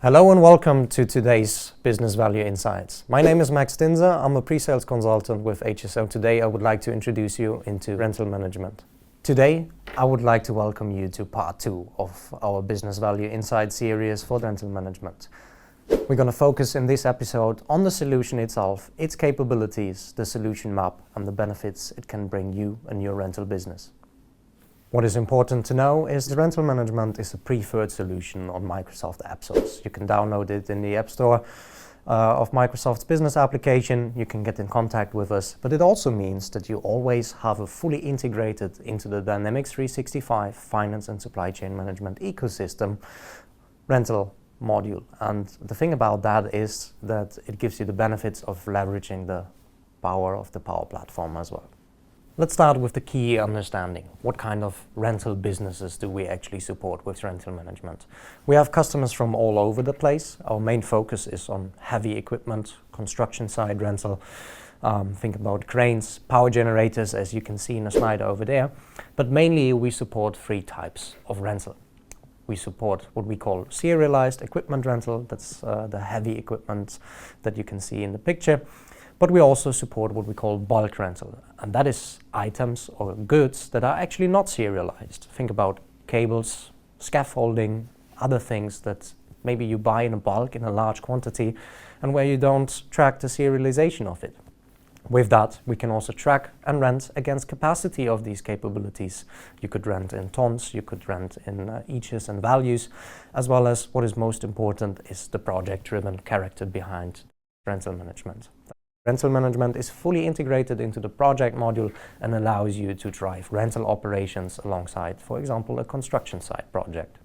Hello and welcome to today's Business Value Insights. My name is Max Dinzer. I'm a pre-sales consultant with HSO. Today I would like to introduce you into rental management. Today I would like to welcome you to part 2 of our Business Value Insights series for rental management. We're going to focus in this episode on the solution itself, its capabilities, the solution map and the benefits it can bring you and your rental business. What is important to know is that rental management is a preferred solution on Microsoft App Stores. You can download it in the App Store of Microsoft's business application. You can get in contact with us, but it also means that you always have a fully integrated into the Dynamics 365 finance and supply chain management ecosystem rental module. And the thing about that is that it gives you the benefits of leveraging the power of the Power Platform as well. Let's start with the key understanding. What kind of rental businesses do we actually support with rental management? We have customers from all over the place. Our main focus is on heavy equipment, construction site rental. Think about cranes, power generators, as you can see in the slide over there. But mainly we support 3 types of rental. We support what we call serialized equipment rental. That's the heavy equipment that you can see in the picture. But we also support what we call bulk rental, and that is items or goods that are actually not serialized. Think about cables, scaffolding, other things that maybe you buy in a bulk in a large quantity and where you don't track the serialization of it. With that, we can also track and rent against capacity of these capabilities. You could rent in tons, you could rent in eaches and values, as well as what is most important is the project-driven character behind rental management. Rental management is fully integrated into the project module and allows you to drive rental operations alongside, for example, a construction site project.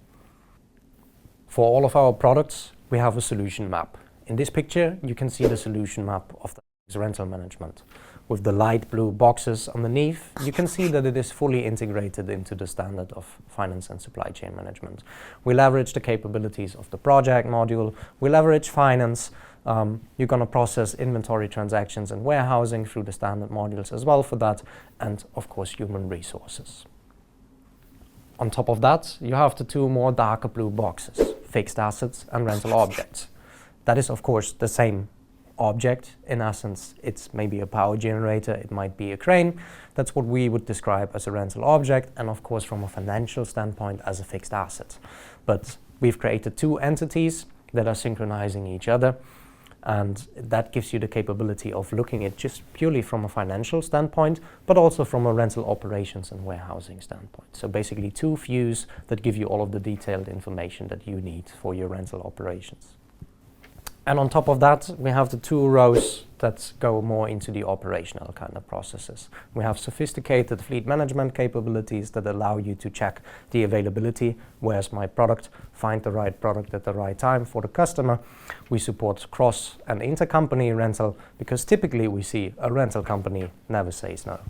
For all of our products, we have a solution map. In this picture, you can see the solution map of the rental management. With the light blue boxes underneath, you can see that it is fully integrated into the standard of finance and supply chain management. We leverage the capabilities of the project module, we leverage finance. You're going to process inventory transactions and warehousing through the standard modules as well for that, and of course human resources. On top of that, you have the 2 more darker blue boxes, fixed assets and rental objects. That is of course the same object. In essence, it's maybe a power generator, it might be a crane. That's what we would describe as a rental object, and of course from a financial standpoint as a fixed asset. But we've created 2 entities that are synchronizing each other, and that gives you the capability of looking at just purely from a financial standpoint, but also from a rental operations and warehousing standpoint. So basically 2 views that give you all of the detailed information that you need for your rental operations. And on top of that, we have the 2 rows that go more into the operational kind of processes. We have sophisticated fleet management capabilities that allow you to check the availability. Where's my product? Find the right product at the right time for the customer. We support cross and intercompany rental because typically we see a rental company never says no.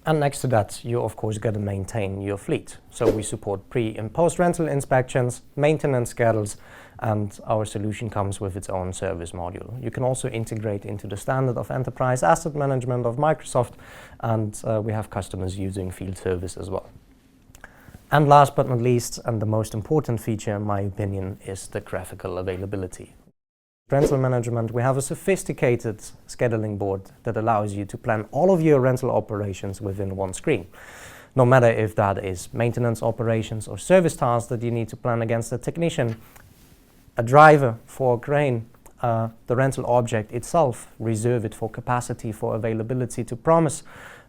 And next to that, you of course got to maintain your fleet. So we support pre- and post-rental inspections, maintenance schedules, and our solution comes with its own service module. You can also integrate into the standard of enterprise asset management of Microsoft, and we have customers using field service as well. And last but not least, and the most important feature in my opinion, is the graphical availability. Rental management, we have a sophisticated scheduling board that allows you to plan all of your rental operations within one screen. No matter if that is maintenance operations or service tasks that you need to plan against a technician, a driver for a crane, the rental object itself, reserve it for capacity, for availability to promise,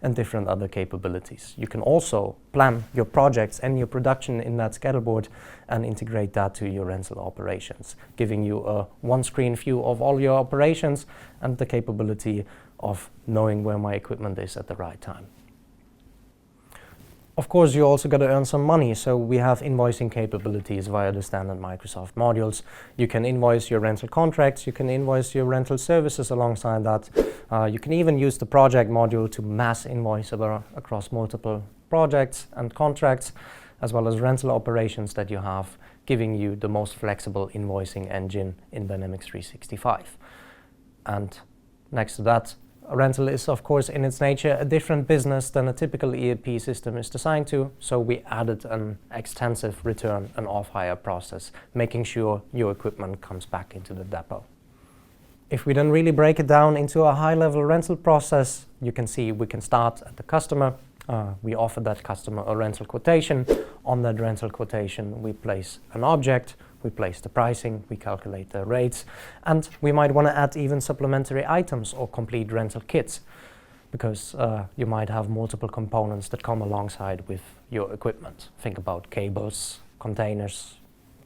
and different other capabilities. You can also plan your projects and your production in that schedule board and integrate that to your rental operations, giving you a one-screen view of all your operations and the capability of knowing where my equipment is at the right time. Of course, you also got to earn some money, so we have invoicing capabilities via the standard Microsoft modules. You can invoice your rental contracts, you can invoice your rental services alongside that. You can even use the project module to mass invoice across multiple projects and contracts, as well as rental operations that you have, giving you the most flexible invoicing engine in Dynamics 365. And next to that, rental is, of course, in its nature a different business than a typical ERP system is designed to, so we added an extensive return and off-hire process, making sure your equipment comes back into the depot. If we then really break it down into a high-level rental process, you can see we can start at the customer. We offer that customer a rental quotation. On that rental quotation, we place an object, we place the pricing, we calculate the rates, and we might want to add even supplementary items or complete rental kits, because you might have multiple components that come alongside with your equipment. Think about cables, containers,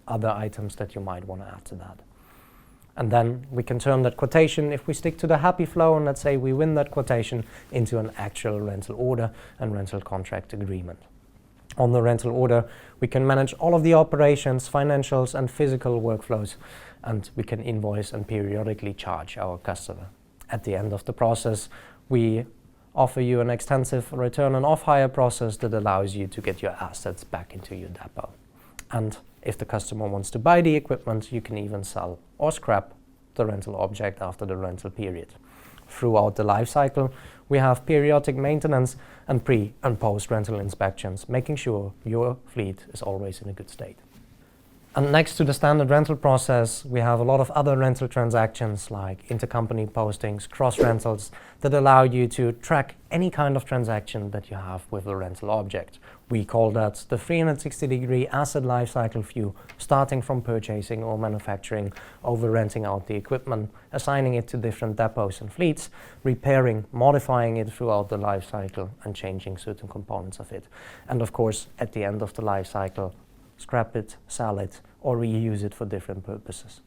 other items that you might want to add to that. And then we can turn that quotation, if we stick to the happy flow, and let's say we win that quotation, into an actual rental order and rental contract agreement. On the rental order, we can manage all of the operations, financials, and physical workflows, and we can invoice and periodically charge our customer. At the end of the process, we offer you an extensive return and off-hire process that allows you to get your assets back into your depot. And if the customer wants to buy the equipment, you can even sell or scrap the rental object after the rental period. Throughout the life cycle, we have periodic maintenance and pre- and post-rental inspections, making sure your fleet is always in a good state. And next to the standard rental process, we have a lot of other rental transactions like intercompany postings, cross-rentals, that allow you to track any kind of transaction that you have with a rental object. We call that the 360-degree asset lifecycle view, starting from purchasing or manufacturing, over renting out the equipment, assigning it to different depots and fleets, repairing, modifying it throughout the life cycle, and changing certain components of it. And of course, at the end of the life cycle, scrap it, sell it, or reuse it for different purposes.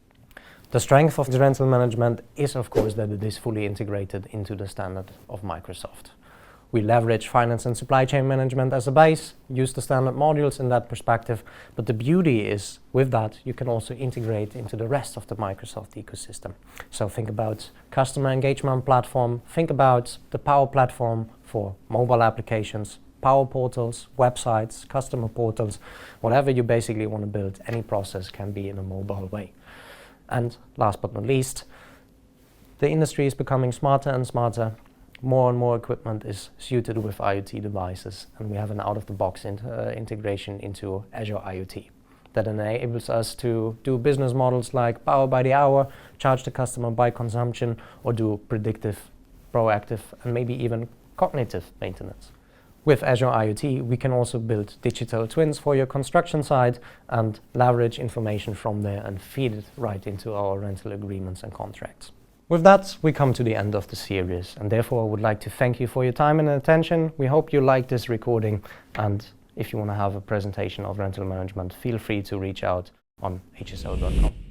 The strength of the rental management is, of course, that it is fully integrated into the standard of Microsoft. We leverage finance and supply chain management as a base, use the standard modules in that perspective, but the beauty is, with that, you can also integrate into the rest of the Microsoft ecosystem. So think about customer engagement platform, think about the Power Platform for mobile applications, Power Portals, websites, customer portals, whatever you basically want to build, any process can be in a mobile way. And last but not least, the industry is becoming smarter and smarter. More and more equipment is suited with IoT devices, and we have an out-of-the-box integration into Azure IoT. That enables us to do business models like power by the hour, charge the customer by consumption, or do predictive, proactive, and maybe even cognitive maintenance. With Azure IoT, we can also build digital twins for your construction site and leverage information from there and feed it right into our rental agreements and contracts. With that, we come to the end of the series, and therefore I would like to thank you for your time and attention. We hope you liked this recording, and if you want to have a presentation of rental management, feel free to reach out on hso.com.